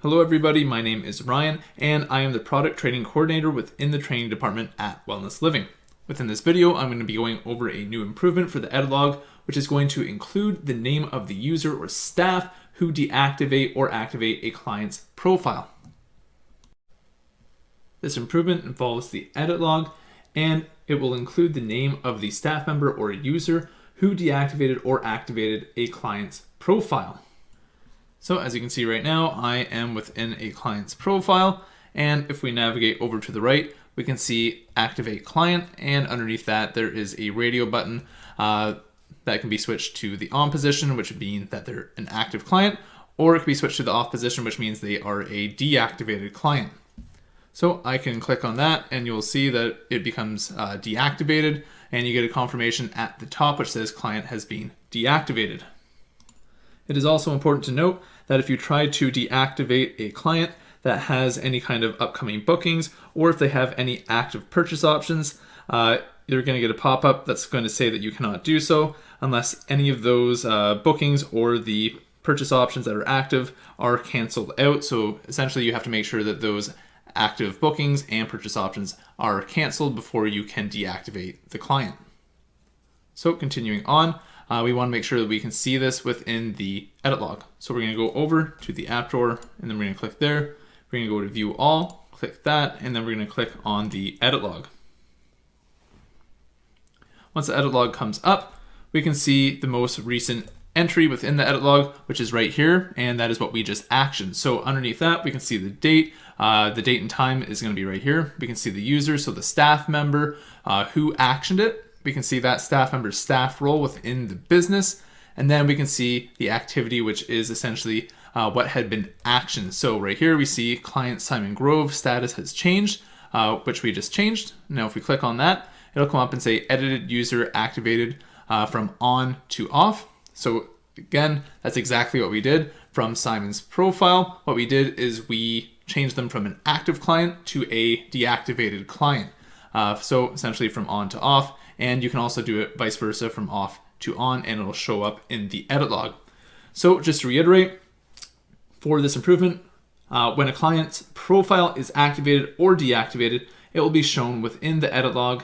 Hello everybody, my name is Ryan and I am the Product Training Coordinator within the training department at Wellness Living. Within this video, I'm going to be going over a new improvement for the edit log, which is going to include the name of the user or staff who deactivate or activate a client's profile. This improvement involves the edit log and it will include the name of the staff member or user who deactivated or activated a client's profile. So as you can see right now, I am within a client's profile, and if we navigate over to the right, we can see Activate Client, and underneath that there is a radio button that can be switched to the on position, which would mean that they're an active client, or it can be switched to the off position, which means they are a deactivated client. So I can click on that and you'll see that it becomes deactivated, and you get a confirmation at the top which says client has been deactivated. It is also important to note that if you try to deactivate a client that has any kind of upcoming bookings, or if they have any active purchase options, you're going to get a pop-up that's going to say that you cannot do so unless any of those bookings or the purchase options that are active are canceled out. So essentially you have to make sure that those active bookings and purchase options are canceled before you can deactivate the client. So continuing on, we want to make sure that we can see this within the edit log. So we're going to go over to the app drawer and then we're going to click there. We're going to go to view all, click that, and then we're going to click on the edit log. Once the edit log comes up, we can see the most recent entry within the edit log, which is right here, and that is what we just actioned. So underneath that, we can see the date. The date and time is going to be right here. We can see the user, so the staff member who actioned it. We can see that staff member's staff role within the business, and then we can see the activity, which is essentially what had been actioned. So right here we see client Simon Grove status has changed, which we just changed. Now if we click on that, it'll come up and say edited user activated from on to off. So again, that's exactly what we did from Simon's profile. What we did is we changed them from an active client to a deactivated client. So essentially from on to off. And you can also do it vice versa from off to on, and it'll show up in the edit log. So just to reiterate, for this improvement, when a client's profile is activated or deactivated, it will be shown within the edit log.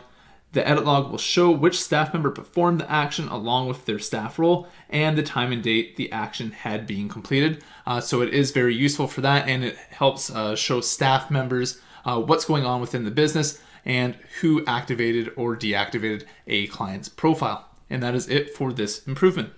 The edit log will show which staff member performed the action along with their staff role and the time and date the action had been completed. So it is very useful for that, and it helps show staff members what's going on within the business and who activated or deactivated a client's profile. And that is it for this improvement.